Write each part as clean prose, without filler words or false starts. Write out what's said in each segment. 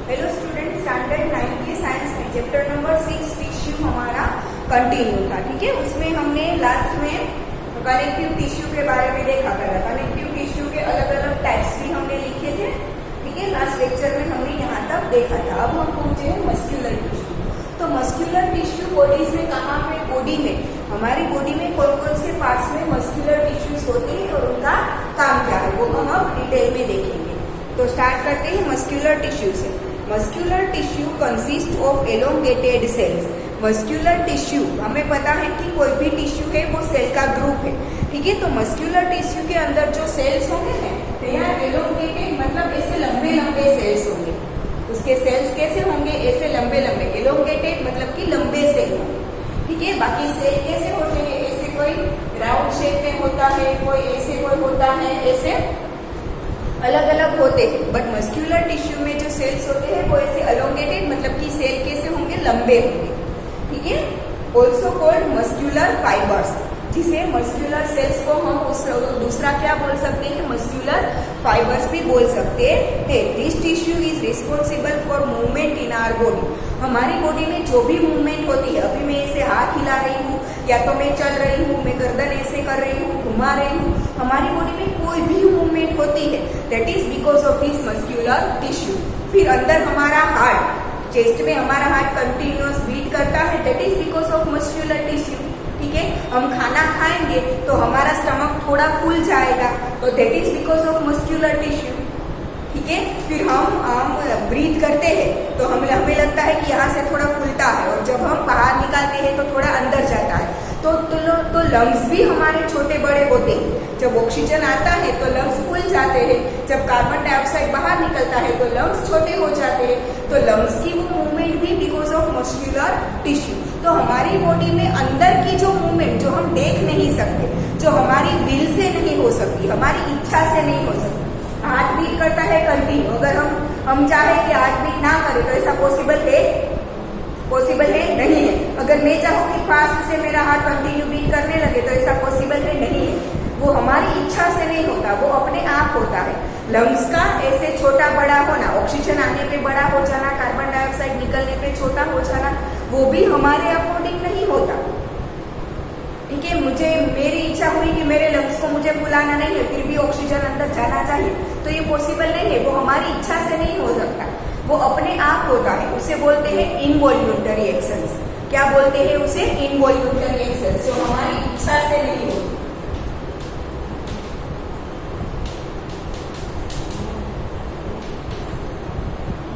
Hello student, standard 9 के science में chapter number 6 tissue हमारा कंटिन्यू था। ठीक है, उसमें हमने लास्ट में कनेक्टिव टिश्यू के बारे में देखा करा। कनेक्टिव टिश्यू के अलग अलग टाइप्स भी हमने लिखे थे। ठीक है, लास्ट लेक्चर में हमने यहाँ तक देखा था। अब हम पहुंचे मस्कुलर टिश्यू। तो मस्कुलर टिश्यू बॉडीज में कहाँ पे, बॉडी में, हमारी बॉडी में कौन कौन से पार्ट्स में मस्कुलर टिश्यूज होते हैं और उनका काम क्या है वो हम अब डिटेल में देखेंगे। तो स्टार्ट करते हैं मस्कुलर टिश्यू से। Muscular tissue consist of elongated cells. Muscular tissue, हमें पता है कि कोई भी टिश्यू है वो सेल का ग्रुप है। ठीक है, तो मस्कुलर टिश्यू के अंदर जो सेल्स होंगे ना, तो यहाँ एलोंगेटेड मतलब ऐसे लंबे लंबे सेल्स होंगे। उसके सेल्स कैसे होंगे, ऐसे लंबे लंबे। एलोंगेटेड मतलब कि लंबे सेल होंगे। ठीक है, बाकी सेल कैसे होते हैं, ऐसे कोई राउंड शेप में होता है, कोई ऐसे कोई होता है, ऐसे अलग अलग होते हैं। बट मस्कुलर टिश्यू में जो सेल्स होते हैं वो ऐसे एलोंगेटेड मतलब कि सेल कैसे होंगे, लंबे होंगे। ठीक है, ऑल्सो कॉल्ड मस्कुलर फाइबर्स, जिसे मस्कुलर सेल्स को हम दूसरा क्या बोल सकते हैं, मस्कुलर फाइबर्स भी बोल सकते हैं। This tissue is responsible for movement in our body. हमारी बॉडी में जो भी मूवमेंट होती है, अभी मैं ऐसे हाथ हिला रही हूँ या तो मैं चल रही हूँ, मैं गर्दन ऐसे कर रही हूँ, घुमा रही हूँ, हमारी बॉडी में कोई भी मूवमेंट होती है, that is because of this muscular tissue. फिर अंदर हमारा हार्ट, चेस्ट में हमारा हार्ट कंटिन्यूअस बीट करता है, that is because of muscular tissue. ठीक है, हम खाना खाएंगे तो हमारा स्टमक थोड़ा फूल जाएगा, तो that is because of muscular tissue. ठीक है, फिर हम ब्रीथ करते हैं तो हमें लगता है कि यहाँ से थोड़ा फूलता है, और जब हम बाहर निकालते हैं तो थोड़ा अंदर जाता है। तो लंग्स भी हमारे छोटे बड़े होते हैं। जब ऑक्सीजन आता है तो लंग्स फूल जाते हैं, जब कार्बन डाइऑक्साइड बाहर निकलता है तो लंग्स छोटे हो जाते हैं। तो लंग्स की वो मूवमेंट भी बिकॉज ऑफ मस्कुलर टिश्यू। तो हमारी बॉडी में अंदर की जो मूवमेंट जो हम देख नहीं सकते, जो हमारी विल से नहीं हो सकती, हमारी इच्छा से नहीं हो सकती। हार्ट बीट करता है कंटिन्यू, अगर हम चाहे कि हार्ट बीट ना करे तो ऐसा पॉसिबल है? पॉसिबल है? नहीं है। अगर मैं चाहूँ कि फास्ट से मेरा हार्ट कंटिन्यू बीट करने लगे तो ऐसा पॉसिबल है? नहीं है। वो हमारी इच्छा से नहीं होता, वो अपने आप होता है। लंग्स का ऐसे छोटा बड़ा होना, ऑक्सीजन आने पे बड़ा हो जाना, कार्बन डाइऑक्साइड निकलने पे छोटा हो जाना, वो भी हमारे अकॉर्डिंग नहीं होता। ठीक है, मेरी इच्छा हुई कि मेरे लंग्स को मुझे फुलाना नहीं है, फिर भी ऑक्सीजन अंदर जाना चाहिए, तो ये पॉसिबल नहीं है। वो हमारी इच्छा से नहीं हो सकता, वो अपने आप होता है। उसे बोलते हैं इनवॉल्यूंटरी एक्शंस। क्या बोलते हैं उसे? इनवॉल्यूंटरी एक्शंस, जो हमारी इच्छा से नहीं होती।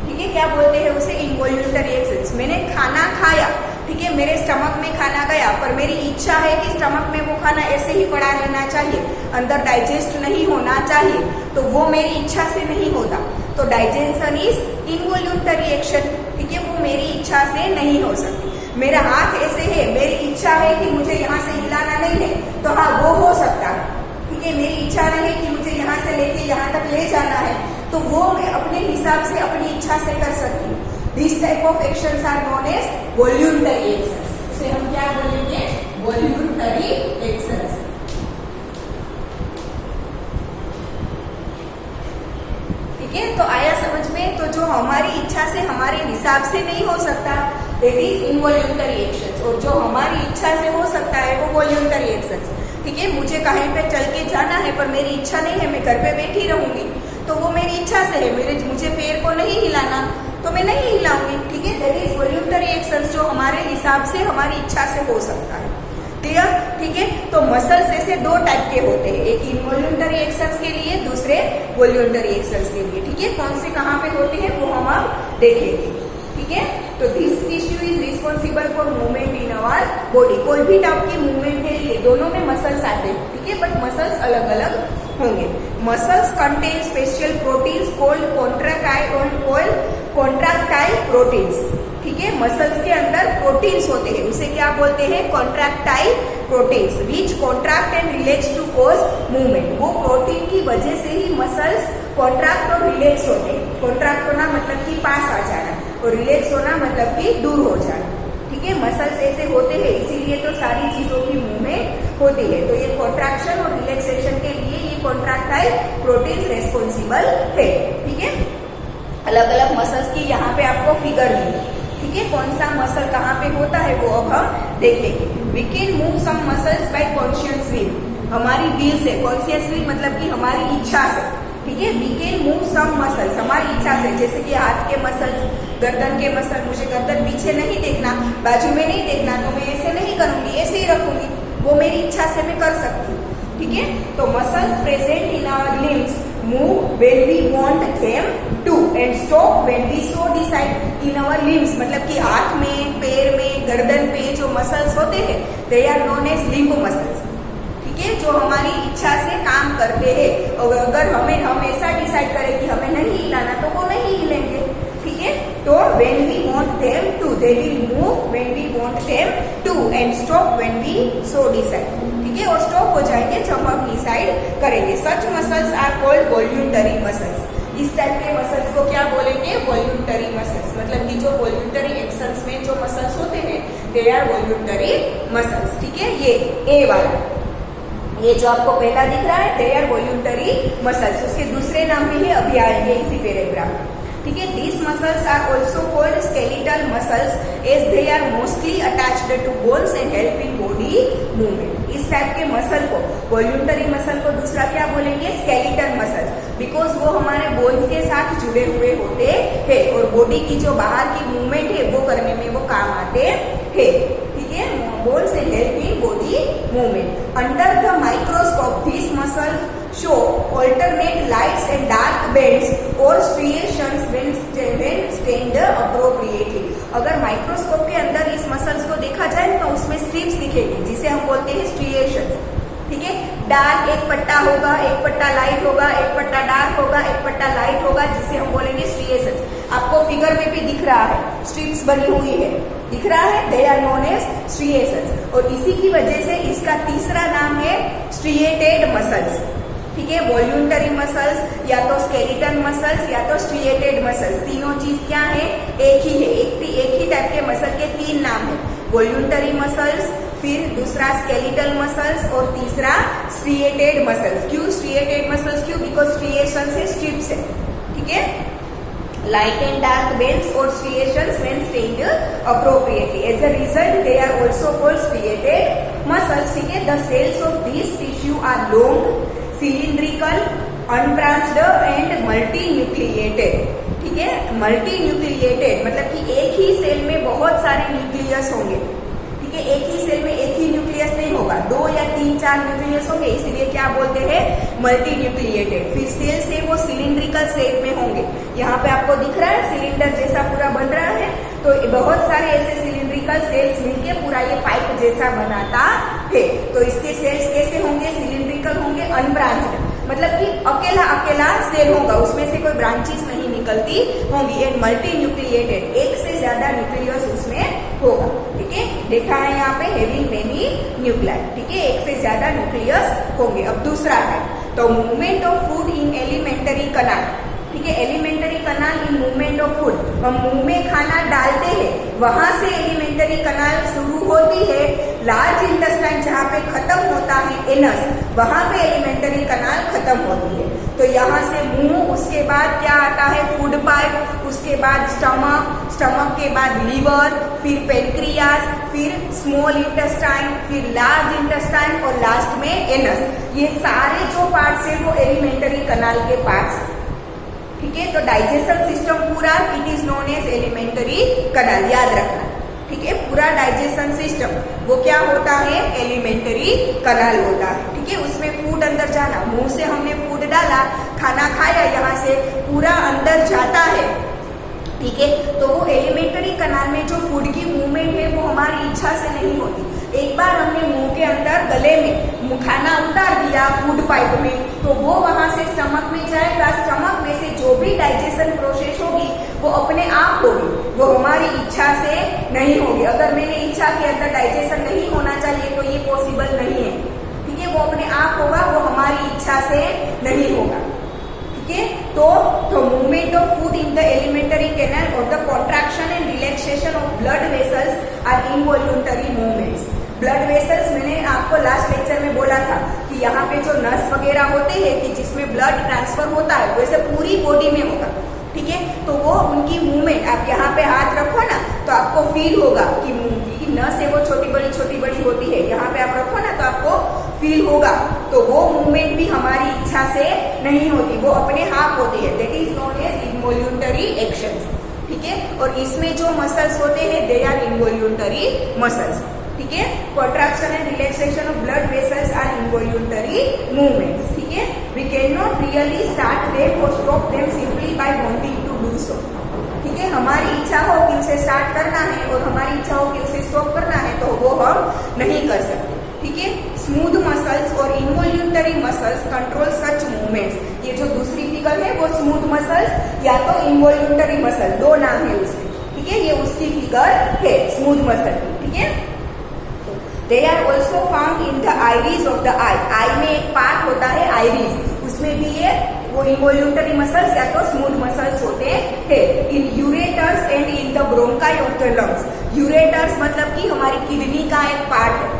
ठीक है, क्या बोलते हैं उसे? Involuntary actions. मैंने खाना खाया, ठीक है, मेरे स्टमक में खाना गया, पर मेरी इच्छा है कि स्टमक में वो खाना ऐसे ही पड़ा रहना चाहिए, अंदर डाइजेस्ट नहीं होना चाहिए, तो वो मेरी इच्छा से नहीं होता। तो डाइजेशन इज इनवॉल्यूंटरी एक्शन। ठीक है, वो मेरी इच्छा से नहीं हो सकती। मेरा हाथ ऐसे है, मेरी इच्छा है कि मुझे यहाँ से हिलाना नहीं है, तो हाँ वो हो सकता है। ठीक है, मेरी इच्छा नहीं है कि मुझे यहाँ से लेके यहाँ तक ले जाना है, तो वो मैं अपने हिसाब से अपनी इच्छा से कर सकती हूँ। This type of actions are known as voluntary actions. इसे हम क्या बोलेंगे? Voluntary actions. ठीक है, तो आया समझ में? तो जो हमारी इच्छा से हमारे हिसाब से नहीं हो सकता, दैट इज इनवॉल्यूंटरी एक्शंस, और जो हमारी इच्छा से हो सकता है वो वॉल्यूंटरी एक्शंस। ठीक है, मुझे कहीं पे चल के जाना है पर मेरी इच्छा नहीं है, मैं घर पे बैठी रहूंगी, तो वो मेरी इच्छा से है। मुझे पैर को नहीं हिलाना, तो मैं नहीं हिलाऊंगी। ठीक है, दैट इज वॉल्यूंटरी एक्शंस, जो हमारे हिसाब से हमारी इच्छा से हो सकता है। क्लियर? ठीक है, तो मसल्स ऐसे दो टाइप के होते हैं, एक इनवॉल्यूंटरी एक्शंस के लिए, दूसरे वॉल्यूंटरी एक्शंस के लिए। ठीक है, कौन से कहाँ पे होते हैं वो हम अब देखेंगे। ठीक है, तो this tissue is responsible for movement in our body. कोई भी टाइप की मूवमेंट के लिए दोनों में मसल्स आते हैं। ठीक है, बट मसल्स अलग अलग होंगे। Muscles contain special proteins called contractile proteins. ठीक है, मसल्स के अंदर प्रोटीन्स होते हैं, उसे क्या बोलते हैं? Contractile proteins, which contract and relax to cause movement. वो प्रोटीन की वजह से ही मसल्स कॉन्ट्रैक्ट और रिलैक्स होते हैं। कॉन्ट्रैक्ट होना मतलब कि पास आ जाना, और रिलैक्स होना मतलब कि दूर हो जाना। ठीक है, मसल्स ऐसे होते हैं, इसीलिए तो सारी चीजों की मूवमेंट होती है। तो ये कॉन्ट्रैक्शन और रिलैक्सेशन के लिए ये कॉन्ट्रैक्टाइल प्रोटीन्स रेस्पॉन्सिबल है। ठीक है, अलग अलग मसल्स की यहाँ पे आपको फिगर दी है, ठीक है। कौन सा मसल कहाँ पे होता है वो अब हम देखेंगे। We can move some muscles by conscious will, हमारी विल से, कॉन्शियस विल मतलब कि हमारी इच्छा से, ठीक है। We can move some muscles, हमारी इच्छा से, जैसे कि हाथ के मसल्स, गर्दन के मसल, मुझे गर्दन पीछे नहीं देखना, बाजू में नहीं देखना, तो मैं ऐसे नहीं करूंगी, ऐसे ही रखूंगी, वो मेरी इच्छा से मैं कर सकती हूँ, ठीक है। तो muscles present in our limbs move when we want them to and stop when we so decide. In our limbs मतलब कि हाथ में, पैर में, गर्दन पे जो मसल्स होते हैं they are known as limb muscles, ठीक है, जो हमारी इच्छा से काम करते हैं। और अगर हम ऐसा डिसाइड करें कि हमें नहीं हिलाना तो वो नहीं हिलेंगे, ठीक है। तो when we want them to they will move when we want them to and stop when we so decide, ठीक है। और स्टॉप हो जाएंगे जब हम डिसाइड करेंगे। Such muscles are called voluntary muscles, इस टाइप के मसल्स को क्या बोलेंगे, वॉल्यूंटरी मसल्स, मतलब कि जो वॉल्यूंटरी एक्शंस में जो मसल्स होते हैं दे आर वॉल्यूंटरी मसल्स, ठीक है। ये ए वाला, ये जो आपको पहला दिख रहा है दे आर वॉल्यूंटरी मसल्स, उसके दूसरे नाम भी है, अभी आएंगे इसी पैराग्राफ, ठीक है। These muscles are also called skeletal muscles as they are mostly attached to bones and help in body movement. इस टाइप के मसल को, वॉल्यूंटरी मसल को दूसरा क्या बोलेंगे, स्केलेटल मसल्स, बिकॉज वो हमारे बोन्स के साथ जुड़े हुए होते हैं और बॉडी की जो बाहर की मूवमेंट है वो करने में वो काम आते हैं, ठीक है। Bones and help in body movement. Under the microscope this muscle show alternate lights and dark bands or striations when stained appropriately। अगर माइक्रोस्कोप के अंदर इस मसल्स को देखा जाए तो उसमें स्ट्रिप्स दिखेगी जिसे हम बोलते हैं स्ट्रिएशंस, ठीक है। डार्क एक पट्टा होगा, एक पट्टा लाइट होगा, एक पट्टा डार्क होगा, एक पट्टा लाइट होगा, जिसे हम बोलेंगे स्ट्रिएशंस। आपको फिगर में भी दिख रहा है, स्ट्रिप्स बनी हुई है, दिख रहा है, they are known as striations. और इसी की वजह से इसका तीसरा नाम है स्ट्रिएटेड मसल्स, ठीक है। वॉल्यूंटरी मसल्स या तो स्केलेटल मसल्स या तो स्ट्रिएटेड मसल्स, तीनों चीज क्या है, एक ही है, एक ही टाइप के मसल के तीन नाम है, वॉल्यूंटरी मसल्स, फिर दूसरा स्केलेटल मसल्स और तीसरा स्ट्रिएटेड मसल्स। क्यों स्ट्रिएटेड मसल्स, क्यों, बिकॉज स्ट्रिएशन से स्ट्रिप्स है, ठीक है। Light and dark bands or striations when stained appropriately. As a result, they are also called striated muscles. ठीक है, the cells of these tissue are long, cylindrical, unbranched and multinucleated. ठीक है, multinucleated मतलब कि एक ही सेल में बहुत सारे न्यूक्लियस होंगे, ठीक है। एक ही सेल में एक ही न्यूक्लियस नहीं होगा, 2 या 3 4 न्यूक्लियस होंगे, इसलिए क्या बोलते हैं, मल्टी न्यूक्लिएटेड। फिर सेल से वो सिलिंड्रिकल शेप में होंगे, यहाँ पे आपको दिख रहा है सिलेंडर जैसा पूरा बन रहा है, तो बहुत सारे ऐसे सिलिंड्रिकल सेल्स मिलके पूरा ये पाइप जैसा बनाता है। तो इसके सेल्स कैसे होंगे, सिलिंड्रिकल होंगे, अनब्रांच्ड मतलब कि अकेला अकेला सेल होगा, उसमें से कोई ब्रांचेस नहीं निकलती होंगी। एंड मल्टी न्यूक्लिएटेड, एक से ज्यादा न्यूक्लियस उसमें होगा, ठीक है। देखा है यहाँ पे हैविंग मेनी न्यूक्लियाई, ठीक है, एक से ज्यादा न्यूक्लियस होंगे। अब दूसरा है तो movement of food in alimentary canal, ठीक है। Alimentary canal in movement of food, हम मुंह में खाना डालते हैं, वहां से एलिमेंटरी कनाल शुरू होती है। लार्ज इंटेस्टाइन जहाँ पे खत्म होता है एनस, वहां पे एलिमेंटरी कनाल खत्म होती है। तो यहाँ से मुंह, उसके बाद क्या आता है, फूड पाइप, उसके बाद स्टमक, स्टमक के बाद लीवर, फिर पेनक्रियास, फिर स्मॉल इंटेस्टाइन, फिर लार्ज इंटेस्टाइन और लास्ट में एनस। ये सारे जो पार्ट्स है वो एलिमेंटरी कनाल के पार्ट्स, ठीक है। तो डाइजेशन सिस्टम पूरा it is known as alimentary canal, याद रखना, ठीक है। पूरा डाइजेशन सिस्टम वो क्या होता है, एलिमेंटरी कनाल होता है, ठीक है। उसमें फूड अंदर जाना, मुंह से हमने फूड डाला, खाना खाया, यहाँ से पूरा अंदर जाता है, ठीक है। तो वो एलिमेंटरी कनाल में जो फूड की मूवमेंट है वो हमारी इच्छा से नहीं होती। एक बार हमने मुंह के अंदर गले में खाना उतार दिया फूड पाइप में, तो वो वहां से स्टमक में जाएगा, स्टमक में से जो भी डाइजेशन प्रोसेस होगी वो अपने आप होगी, वो हमारी इच्छा से नहीं होगी। अगर मैंने इच्छा के अंदर डाइजेशन नहीं होना चाहिए तो ये पॉसिबल नहीं है, ठीक है। वो अपने आप होगा, वो हमारी इच्छा से नहीं होगा, ठीक है। तो movement of food in the alimentary canal और the contraction and relaxation of blood vessels are involuntary movements. Blood vessels मैंने आपको लास्ट लेक्चर में बोला था कि यहाँ पे जो नस वगैरह होते हैं कि जिसमें ब्लड ट्रांसफर होता है, वैसे पूरी बॉडी में होगा, ठीक है। तो वो उनकी मूवमेंट, आप यहाँ पे हाथ रखो ना तो आपको फील होगा कि नस है वो छोटी बड़ी होती है, यहाँ पे आप रखो ना तो आपको फील होगा। तो वो मूवमेंट भी हमारी इच्छा से नहीं होती, वो अपने आप होती है, that is known as involuntary actions, ठीक है। और इसमें जो मसल्स होते हैं दे आर इनवॉल्यूंटरी मसल्स, ठीक है। Contraction and relaxation of blood vessels are involuntary movements, ठीक है। We can not really start them or stop them simply by wanting to do so, ठीक है। हमारी इच्छा हो कि उसे स्टार्ट करना है और हमारी इच्छा हो कि उसे स्टॉप करना है तो वो हम नहीं कर सकते, ठीक है। स्मूथ मसल्स और इनवॉल्यूंटरी मसल्स कंट्रोल सच मूवमेंट्स। ये जो दूसरी फिगर है वो स्मूथ मसल्स या तो इनवॉल्यूंटरी मसल, दो नाम है उसके, ठीक है। ये उसकी फिगर है स्मूथ मसल की, ठीक है। They are also found in the iris of the eye. Eye में एक पार्ट होता है आइरिस, उसमें भी ये वो इनवॉल्यूंटरी मसल्स या तो स्मूथ मसल्स होते हैं। In ureters and in the bronchi of the lungs. Ureters मतलब कि हमारी किडनी का एक पार्ट है,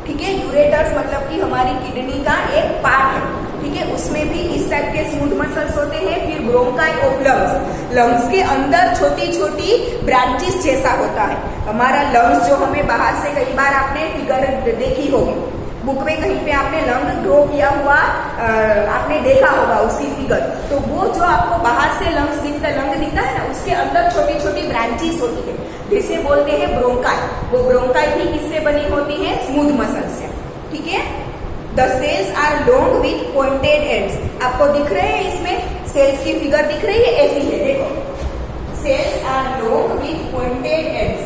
ठीक है। यूरेटर्स मतलब कि हमारी किडनी का एक पार्ट है, ठीक है। उसमें भी इस टाइप के स्मूथ मसल्स होते हैं। फिर ब्रोंकाई ऑफ लंग्स, लंग्स के अंदर छोटी छोटी ब्रांचेस जैसा होता है हमारा लंग्स, जो हमें बाहर से कई बार आपने फिगर देखी होगी, बुक में कहीं पे आपने लंग ड्रॉ किया हुआ आपने देखा होगा उसकी फिगर। तो वो जो आपको बाहर से लंग दिखता है ना, उसके अंदर छोटी छोटी ब्रांचेस होती है, जिसे बोलते हैं ब्रोंकाई। वो ब्रोंकाई भी किससे बनी होती है? स्मूथ मसल से, ठीक है। The cells are long with pointed ends. आपको दिख रहे हैं इसमें सेल्स की फिगर दिख रही है, ऐसी है, देखो cells are long with pointed ends,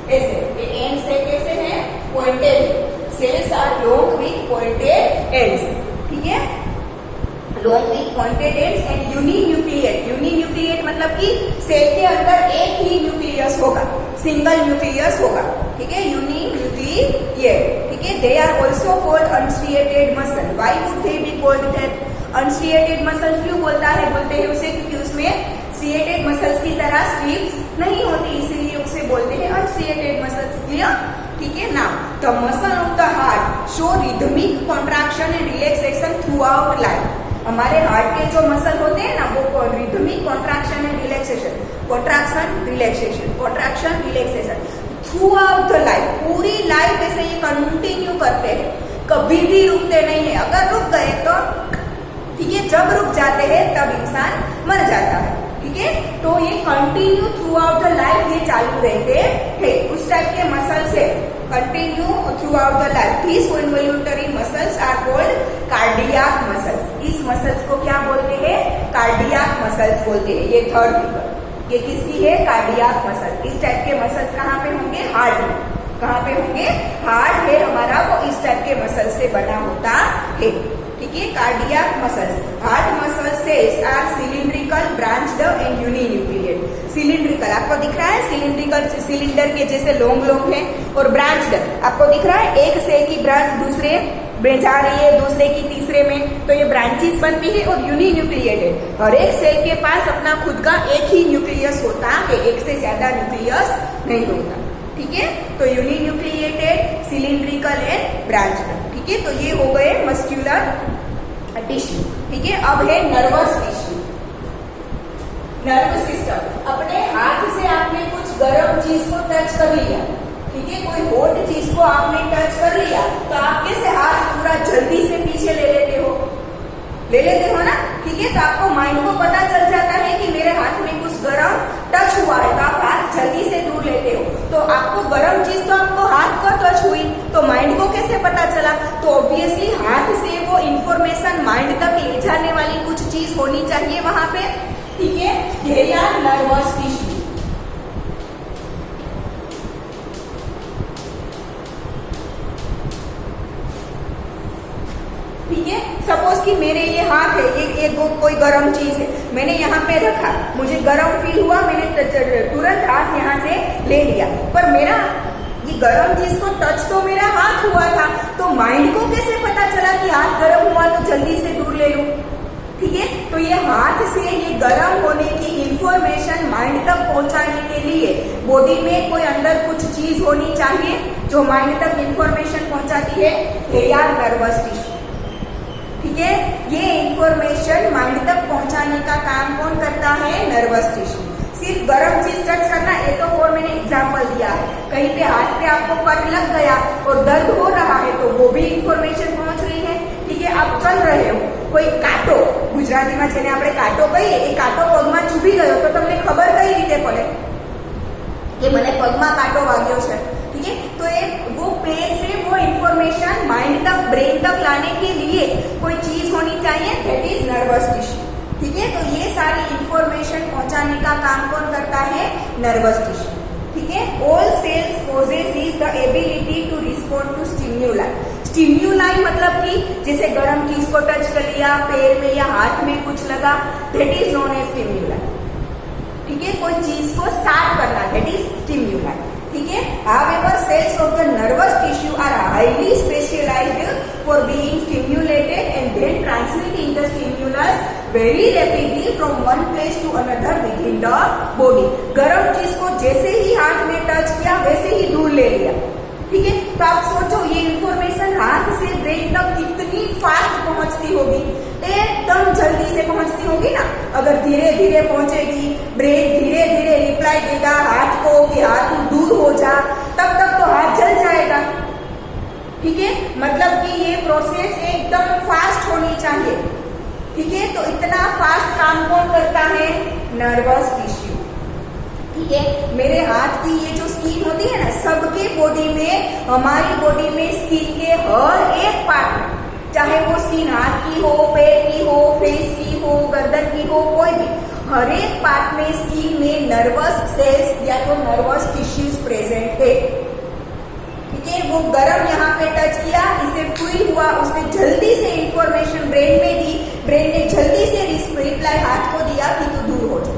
ऐसे एंड्स है, कैसे है? Pointed. Cells are long with pointed ends, ठीक है। Long with pointed ends and uninucleate. Uninucleate मतलब कि सेल के अंदर एक ही न्यूक्लियस होगा, सिंगल न्यूक्लियस होगा, ठीक है। यूनिन्यूक्लिएट, ठीक है। They are also called unstriated muscle. Why would they be called that? Unstriated muscle क्यों बोलता है, बोलते हैं उसे क्योंकि उसमें स्ट्रिएटेड मसल्स की तरह स्ट्रिप्स नहीं होती, इसीलिए उसे बोलते हैं अनस्ट्रिएटेड मसल्स, क्लियर, ठीक है ना। The muscle of the heart show rhythmic contraction and relaxation through out life. हमारे हार्ट के जो मसल होते हैं ना, वो rhythmic contraction and relaxation, contraction relaxation, contraction relaxation through out the life, पूरी लाइफ ऐसे ये कंटिन्यू करते हैं, कभी भी रुकते नहीं है। अगर रुक गए तो ठीक है, जब रुक जाते हैं तब इंसान मर जाता है, ठीक है। तो ये continue throughout the life ये चालू रहते हैं, उस टाइप के मसल से continue throughout the life. These involuntary muscles are called cardiac muscles. इस मसल्स को क्या बोलते हैं? कार्डियाक मसल्स बोलते हैं। ये थर्ड फिगर, ये किसकी है? Cardiac muscle. इस टाइप के मसल्स कहाँ पे होंगे? हार्ट में। कहाँ पे होंगे? हार्ट है हमारा, वो इस टाइप के मसल से बना होता है, ठीक है। Cardiac muscles, heart muscle cells are cylindrical, branched and uninucleate. Cylindrical आपको दिख रहा है, सिलिंड्रिकल सिलिंडर के जैसे लॉन्ग लॉन्ग है, और ब्रांच्ड आपको दिख रहा है, एक सेल की ब्रांच दूसरे में जा रही है, दूसरे की तीसरे में, तो ये ब्रांचेस बनती है। और यूनिन्यूक्लिएटेड, हर एक सेल के पास अपना खुद का एक ही न्यूक्लियस होता है, एक से ज्यादा न्यूक्लियस नहीं होता, ठीक है। तो यूनिन्यूक्लिएटेड, सिलिंड्रिकल एंड ब्रांच्ड, ठीक है। तो ये हो गए मस्क्यूलर टिश्यू, ठीक है। अब है नर्वस टिश्यू, नर्वस सिस्टम। अपने हाथ से आपने कुछ गर्म चीज को टच कर लिया, ठीक है, कोई हॉट चीज को आपने टच कर लिया, तो आप कैसे हाथ पूरा जल्दी से पीछे ले लेते हो ना, ठीक है। तो आपको माइंड को पता चल जाता है कि मेरे हाथ में कुछ गर्म टच हुआ है, तो आप हाथ जल्दी से दूर लेते हो। तो आपको गर्म चीज तो आपको हाथ को टच हुई, तो माइंड को कैसे पता चला? तो ऑब्वियसली हाथ से वो इंफॉर्मेशन माइंड तक ले जाने वाली कुछ चीज होनी चाहिए वहां पे, ठीक है। ये यार नर्वस टिश्यू, ठीक है। सपोज कि मेरे ये हाथ है, ये कोई गर्म चीज है, मैंने यहाँ पे रखा, मुझे गर्म फील हुआ, मैंने तुरंत हाथ यहाँ से ले लिया, पर मेरा ये गर्म चीज को टच तो मेरा हाथ हुआ था, तो माइंड को कैसे पता चला कि हाथ गर्म हुआ तो जल्दी से दूर ले लूं, ठीक है। तो ये हाथ से ये गर्म होने की इंफॉर्मेशन माइंड तक पहुंचाने के लिए बॉडी में कोई अंदर कुछ चीज होनी चाहिए जो माइंड तक इंफॉर्मेशन पहुंचाती है, ये यार नर्वस टिश्यू, ठीक है। ये इंफॉर्मेशन माइंड तक पहुंचाने का काम कौन करता है? Nervous tissue. सिर्फ गर्म चीज टच करना, ये तो और मैंने एग्जाम्पल दिया है। कहीं पे हाथ पे आपको कट लग गया और दर्द हो रहा है तो वो भी इंफॉर्मेशन पहुंच रही है। ठीक है, आप चल रहे हो, कोई कांटो, ગુજરાતીમાં જેને આપણે કાંટો કહીએ, એ કાંટો પગમાં ચૂભી ગયો તો તમને ખબર કઈ રીતે પડે કે મને પગમાં કાંટો વાગ્યો છે? ठीक है, तो ये वो प्लेस से वो इंफॉर्मेशन माइंड तक, ब्रेन तक लाने के लिए कोई चीज होनी चाहिए, दैट इज नर्वस टिश्यू। ठीक है, तो ये सारी इंफॉर्मेशन पहुंचाने का काम कौन करता है? Nervous tissue. ठीक है, all cells possess is the ability to respond to stimuli. Stimuli मतलब कि जैसे गर्म चीज को टच कर लिया, पैर में या हाथ में कुछ लगा, दैट इज नोन एज स्टिम्युलाई। ठीक है, कोई चीज को स्टार्ट करना, दैट इज स्टिम्युलाई। ठीक है, however cells of the nervous tissue are highly specialized for being stimulated and then transmitting the stimulus very rapidly from one place to another within the body। गर्म चीज को जैसे ही हाथ में टच किया वैसे ही दूर ले लिया। ठीक है, तो आप सोचो ये इंफॉर्मेशन हाथ से ब्रेन तक कितनी फास्ट पहुंचती होगी? एकदम जल्दी से पहुंचती होगी ना। अगर धीरे धीरे पहुंचेगी, ब्रेन धीरे धीरे रिप्लाई देगा हाथ को कि हाथ दूर हो जा, तब तक तो हाथ जल जाएगा। ठीक है, मतलब कि ये प्रोसेस एकदम फास्ट होनी चाहिए। ठीक है, तो इतना फास्ट काम कौन करता है? Nervous tissue. ठीक है, मेरे हाथ की ये जो स्किन होती है ना, सबके बॉडी में, हमारी बॉडी में स्किन के हर एक पार्ट में, चाहे वो स्किन हाथ की हो, पैर की हो, फेस की हो, गर्दन की हो, कोई भी, हर एक पार्ट में स्किन में नर्वस सेल्स या तो नर्वस टिश्यूज प्रेजेंट है। ठीक है, वो गर्म यहाँ पे टच किया, इसे फील हुआ, उसने जल्दी से इंफॉर्मेशन ब्रेन में दी, ब्रेन ने जल्दी से रिप्लाई हाथ को दिया कि तू दूर हो जाए।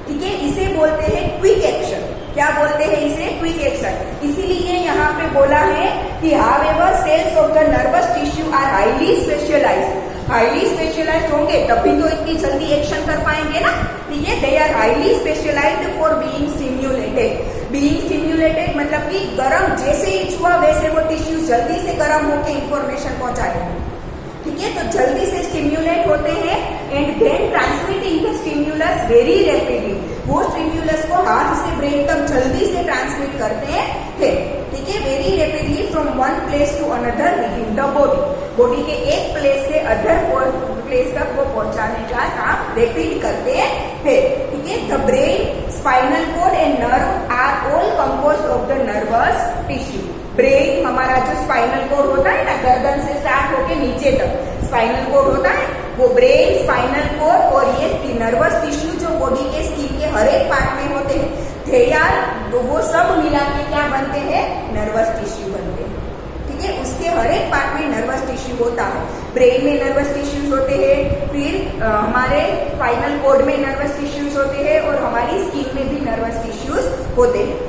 ठीक है, इसे बोलते हैं क्विक एक्शन। क्या बोलते हैं इसे? Quick action. इसीलिए यहाँ पे बोला है कि however cells of the nervous tissue are highly specialised. Highly specialised होंगे तभी तो इतनी जल्दी एक्शन कर पाएंगे ना। ठीक है, they are highly specialised for being stimulated. Being stimulated मतलब कि गर्म जैसे ही छुआ वैसे वो टिश्यू जल्दी से गर्म होकर इंफॉर्मेशन पहुंचाएंगे। ठीक है, तो जल्दी से स्टिम्युलेट होते हैं and then transmitting the stimulus very rapidly. वो स्टिम्युलस को हाथ से ब्रेन तक जल्दी से ट्रांसमिट करते हैं। ठीक है, very rapidly from one place to another within the body. Body के एक प्लेस से अदर प्लेस तक वो पहुंचाने का काम रैपिड करते हैं। ठीक है, the brain, spinal cord and nerve are all composed of the nervous tissue. Brain, हमारा जो स्पाइनल कॉर्ड होता है ना, गर्दन से स्टार्ट होके नीचे तक स्पाइनल कॉर्ड होता है, वो ब्रेन, स्पाइनल कॉर्ड और ये नर्वस टिश्यू जो बॉडी के स्किन के हर एक पार्ट में होते हैं, थे यार, तो वो सब मिला के क्या बनते हैं? नर्वस टिश्यू बनते हैं। ठीक है, उसके हर एक पार्ट में नर्वस टिश्यू होता है। ब्रेन में नर्वस टिश्यूज होते हैं, फिर हमारे स्पाइनल कॉर्ड में नर्वस टिश्यूज होते हैं और हमारी स्किन में भी नर्वस टिश्यूज होते हैं।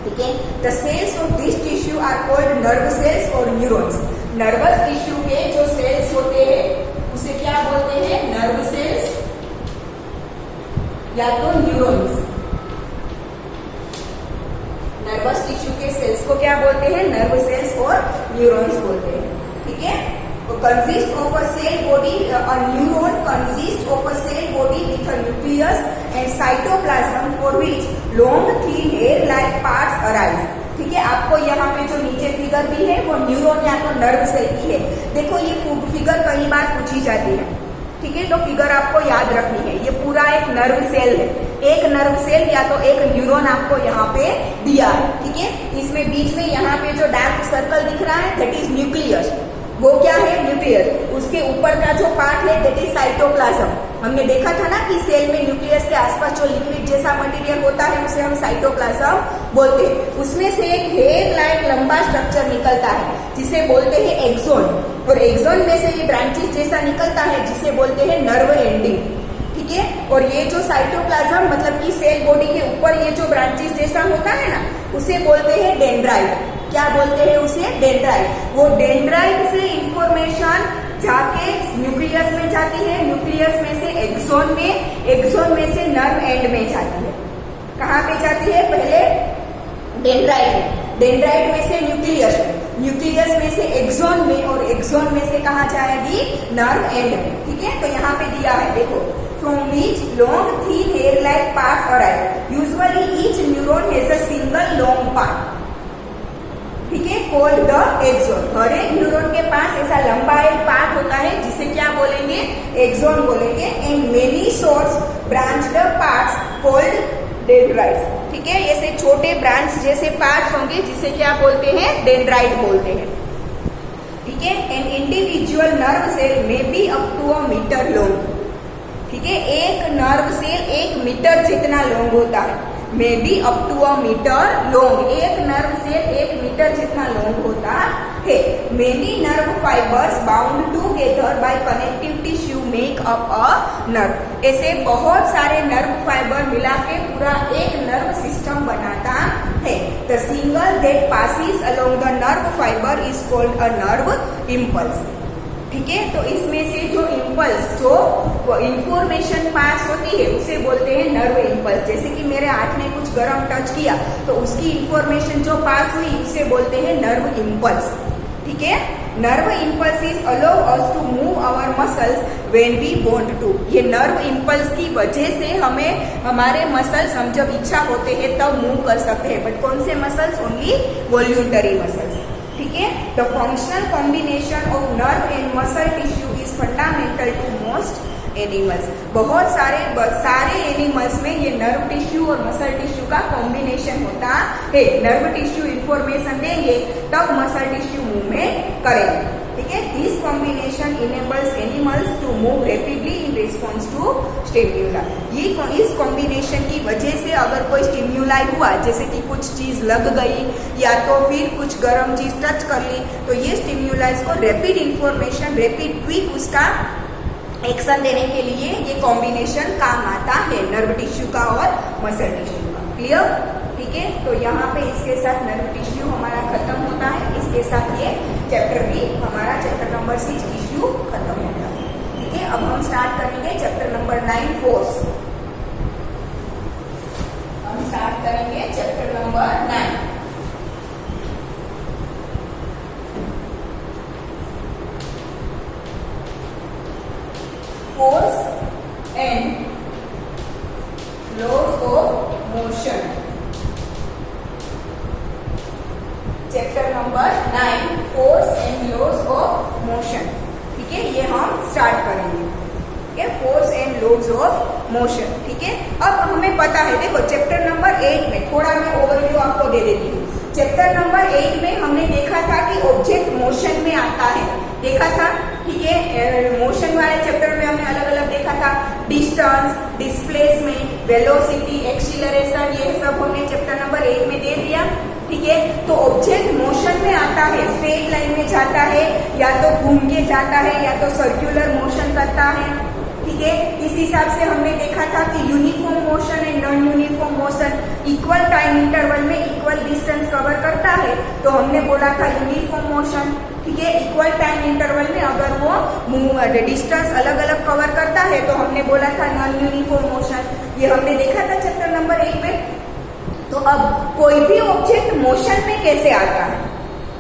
ठीक है, the cells of this tissue are called nerve cells और न्यूरॉन्स। नर्वस टिश्यू के जो सेल्स होते हैं उसे क्या बोलते हैं? नर्व सेल्स या तो न्यूरॉन्स। नर्वस टिश्यू के सेल्स को क्या बोलते हैं? नर्व सेल्स और न्यूरॉन्स बोलते हैं। ठीक है, consist of a cell body, a neuron consists of a cell body with a nucleus and cytoplasm for which long thin hair-like parts arise। ठीक है, आपको यहाँ पे जो नीचे फिगर दी है वो न्यूरॉन या तो नर्व सेल की है। देखो ये फिगर कई बार पूछी जाती है। ठीक है, तो फिगर आपको याद रखनी है। ये पूरा एक नर्व सेल है, एक नर्व सेल या तो एक न्यूरॉन आपको यहाँ पे दिया है। ठीक है, इसमें बीच में यहाँ पे जो डार्क सर्कल दिख रहा है दैट इज न्यूक्लियस। वो क्या है? न्यूक्लियस। उसके ऊपर का जो पार्ट है दैट इज साइटोप्लाज्म। हमने देखा था ना कि सेल में न्यूक्लियस के आसपास जो लिक्विड जैसा मटेरियल होता है उसे हम साइटोप्लाज्म बोलते हैं। उसमें से एक हेयर लाइक लंबा स्ट्रक्चर निकलता है जिसे बोलते हैं एक्सोन, और एक्सोन में से ये ब्रांचेस जैसा निकलता है जिसे बोलते हैं नर्व एंडिंग। ठीक है, और ये जो साइटोप्लाज्म मतलब कि सेल बॉडी के ऊपर ये जो ब्रांचेस जैसा होता है ना उसे बोलते हैं डेंड्राइट। क्या बोलते हैं उसे? डेंड्राइट। वो डेंड्राइट से इंफॉर्मेशन जाके न्यूक्लियस में जाती है, न्यूक्लियस में से एक्सोन में, एक्सोन में से नर्व एंड में जाती है। कहाँ पे जाती है? पहले डेंड्राइट में, डेंड्राइट में से न्यूक्लियस में, न्यूक्लियस में से एक्सॉन में और एक्सॉन में से कहाँ जाएगी, नर्व एंड में। ठीक है, तो यहाँ पे दिया है देखो, from which long thin hair like part arise, usually each neuron has a single long part, ठीक है, कॉल्ड द एक्सॉन। हर एक न्यूरॉन के पास ऐसा लंबा एक पार्ट होता है जिसे क्या बोलेंगे, एक्सॉन बोलेंगे। And many source branch the parts called dendrites, ठीक है, ऐसे छोटे ब्रांच जैसे पार्ट्स होंगे जिसे क्या बोलते हैं, डेंड्राइट बोलते हैं। ठीक है, an individual nerve cell may be up to a metre long, ठीक है, एक नर्व सेल 1 मीटर जितना लॉन्ग होता है, may be up to a metre long, एक नर्व सेल 1 मीटर जितना लॉन्ग होता है। Many nerve fibres bound together by connective tissue make up a nerve, ऐसे बहुत सारे नर्व फाइबर मिला के पूरा एक नर्व सिस्टम बनाता है। The single that passes along the nerve fibre is called a nerve impulse, ठीक है, तो इसमें से जो इम्पल्स, जो इंफॉर्मेशन पास होती है उसे बोलते हैं नर्व इम्पल्स। जैसे कि मेरे हाथ ने कुछ गर्म टच किया तो उसकी इंफॉर्मेशन जो पास हुई उसे बोलते हैं नर्व इम्पल्स, ठीक है। Nerve impulse allows us to move our muscles when we want to, ये नर्व इम्पल्स की वजह से हमें हमारे मसल्स, हम जब इच्छा होते हैं तब मूव कर सकते हैं, बट कौन से मसल्स, ओनली वॉल्यूंटरी मसल्स, ठीक है। The functional combination of nerve and muscle tissue is fundamental to most animals, बहुत सारे एनिमल्स में ये नर्व टिश्यू और मसल टिश्यू का कॉम्बिनेशन होता है। नर्व टिश्यू इंफॉर्मेशन देंगे तब मसल टिश्यू मूवमेंट करेंगे, ठीक है। This combination enables animals to move rapidly in response to stimuli, ये इस कॉम्बिनेशन की वजह से अगर कोई स्टिम्युलाई हुआ, जैसे कि कुछ चीज लग गई या तो फिर कुछ गर्म चीज टच कर ली, तो ये स्टिम्युलाइज को रैपिड इंफॉर्मेशन, रैपिड क्विक उसका एक्शन देने के लिए ये कॉम्बिनेशन काम आता है, नर्व टिश्यू का और मसल टिश्यू का। क्लियर, ठीक है। तो यहाँ पे इसके साथ नर्व टिश्यू हमारा खत्म होता है, इसके साथ ये चैप्टर भी हमारा चैप्टर नंबर 6 टिश्यू खत्म होता है, ठीक है। अब हम स्टार्ट करेंगे चैप्टर नंबर 9 फोर्स, हम स्टार्ट करेंगे chapter number 9। Force and laws of motion, chapter number 9 force and laws of motion, ठीक है, ये हम स्टार्ट करेंगे, ठीक है, force and laws of motion, ठीक है। अब हमें पता है, देखो चैप्टर नंबर 8 में थोड़ा मैं ओवरव्यू आपको दे देती हूँ। चैप्टर नंबर 8 में हमने देखा था कि ऑब्जेक्ट मोशन में आता है, देखा था, ठीक है। मोशन वाले चैप्टर में हमने अलग अलग देखा था, डिस्टेंस, डिस्प्लेसमेंट, वेलोसिटी, एक्सीलरेशन, ये सब हमने चैप्टर नंबर 8 में दे दिया, ठीक है। तो ऑब्जेक्ट मोशन में आता है, स्ट्रेट लाइन में जाता है, या तो घूम के जाता है, या तो सर्कुलर मोशन करता है, ठीक है। इस हिसाब से हमने देखा था कि uniform motion and non uniform motion equal time interval में इक्वल डिस्टेंस कवर करता है, तो हमने बोला था यूनिफॉर्म मोशन, ठीक है। इक्वल टाइम इंटरवल में अगर वो डिस्टेंस अलग अलग कवर करता है तो हमने बोला था नॉन यूनिफॉर्म मोशन, ये हमने देखा था चैप्टर नंबर 8 में। तो अब कोई भी ऑब्जेक्ट मोशन में कैसे आता है,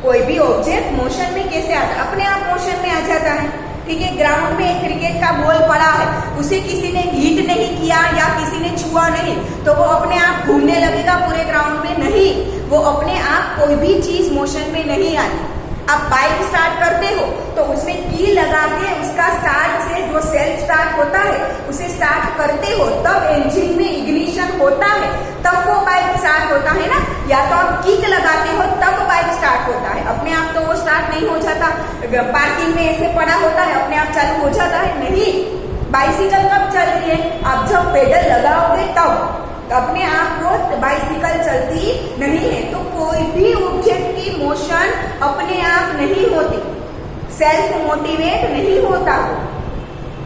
कोई भी ऑब्जेक्ट मोशन में कैसे आता है, अपने आप मोशन में आ जाता है, ठीक है। ग्राउंड में एक क्रिकेट का बॉल पड़ा है, उसे किसी ने हिट नहीं किया या किसी ने छुआ नहीं, तो वो अपने आप घूमने लगेगा पूरे ग्राउंड में, नहीं, वो अपने आप कोई भी चीज मोशन में नहीं आती। आप बाइक स्टार्ट करते हो तो उसमें की लगा के उसका स्टार्ट से जो सेल्फ स्टार्ट होता है उसे स्टार्ट करते हो, तब इंजन में इग्निशन होता है, तब वो बाइक स्टार्ट होता है ना। या तो आप किक लगाते हो तब बाइक स्टार्ट होता है, अपने आप तो वो स्टार्ट नहीं हो जाता। पार्किंग में ऐसे पड़ा होता है, अपने आप चालू हो जाता है, नहीं। बाइसिकल कब चल रही है, आप जब पेडल लगाओगे तब अपने आप वो बाइसिकल चलती नहीं है। तो कोई भी ऑब्जेक्ट की मोशन अपने आप नहीं होती, सेल्फ मोटिवेट नहीं होता,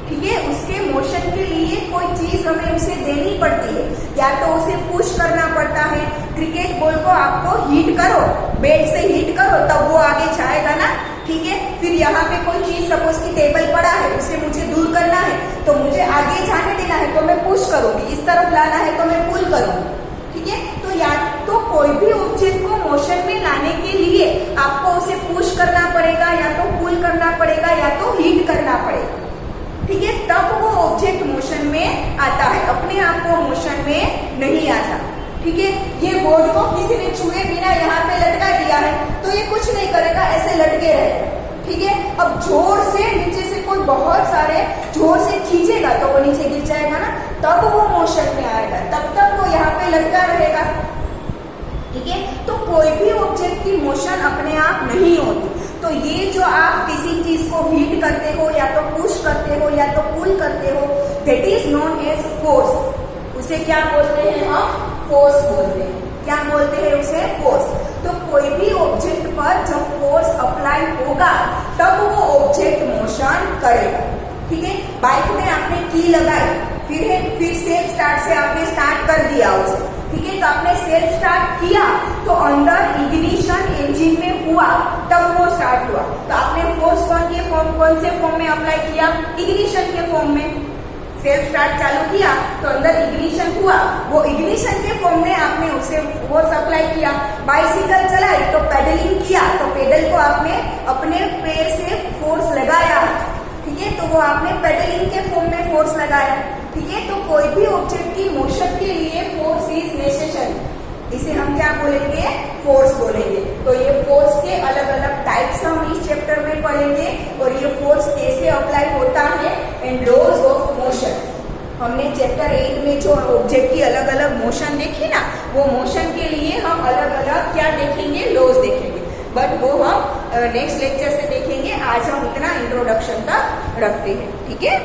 ठीक है। उसके मोशन के लिए कोई चीज हमें उसे देनी पड़ती है, या तो उसे पुश करना पड़ता है। क्रिकेट बॉल को आपको हिट करो, बैट से हिट करो, तब वो आगे जाएगा ना, ठीक है। फिर यहाँ पे कोई चीज सपोज की टेबल पड़ा है, उसे मुझे दूर करना है, तो मुझे आगे जाने देना है तो मैं पुश करूंगी, इस तरफ लाना है तो मैं पुल करूंगी, ठीक है। तो याद तो कोई भी ऑब्जेक्ट को मोशन में लाने के लिए आपको उसे पुश करना पड़ेगा, या तो पुल करना पड़ेगा, या तो हीट करना पड़ेगा, ठीक है, तब वो ऑब्जेक्ट मोशन में आता है, अपने आप को मोशन में नहीं आता, ठीक है। ये बोर्ड को किसी ने छुए बिना यहाँ पे लटका दिया है तो ये कुछ नहीं करेगा, ऐसे लटके रहेगा, ठीक है। अब जोर से नीचे से कोई बहुत सारे जोर से खींचेगा तो वो नीचे गिर जाएगा ना, तब वो मोशन में आएगा, तब तक वो यहाँ पे लटका रहेगा, ठीक है। तो कोई भी ऑब्जेक्ट की मोशन अपने आप नहीं होती। तो ये जो आप किसी चीज को हीट करते हो, या तो पुश करते हो, या तो पुल करते हो, that is known as force. उसे क्या बोलते हैं हम? फोर्स बोलते हैं। क्या बोलते हैं उसे? फोर्स। तो कोई भी ऑब्जेक्ट पर जब फोर्स अप्लाई होगा तब वो ऑब्जेक्ट मोशन करेगा, ठीक है। बाइक में आपने की लगाई, फिर सेल्फ स्टार्ट से आपने स्टार्ट कर दिया उसे, ठीक है। तो आपने सेल्फ स्टार्ट किया तो अंदर इग्निशन इंजन में हुआ, तब वो स्टार्ट हुआ। तो आपने फोर्स कौन से फॉर्म में अप्लाई किया? इग्निशन के फॉर्म में। सेल्फ स्टार्ट चालू किया तो अंदर इग्निशन हुआ, वो इग्निशन के फॉर्म में आपने उसे फोर्स अप्लाई किया। बाइसिकल चलाई तो पेडलिंग किया, तो पेडल को आपने अपने पैर से फोर्स लगाया, ठीक है, तो वो आपने पेडलिंग के फॉर्म में फोर्स लगाया, ठीक है। तो कोई भी ऑब्जेक्ट की मोशन के लिए फोर्स इज नेसेसरी, इसे हम क्या बोलेंगे? फोर्स बोलेंगे। तो ये फोर्स के अलग अलग टाइप्स हम इस चैप्टर में पढ़ेंगे, और ये फोर्स कैसे अप्लाई होता है, एंड लॉज ऑफ मोशन। हमने चैप्टर 8 में जो ऑब्जेक्ट की अलग अलग मोशन देखी ना, वो मोशन के लिए हम अलग अलग क्या देखेंगे? लॉज देखेंगे, बट वो हम नेक्स्ट लेक्चर से देखेंगे। आज हम इतना इंट्रोडक्शन तक रखते हैं, ठीक है।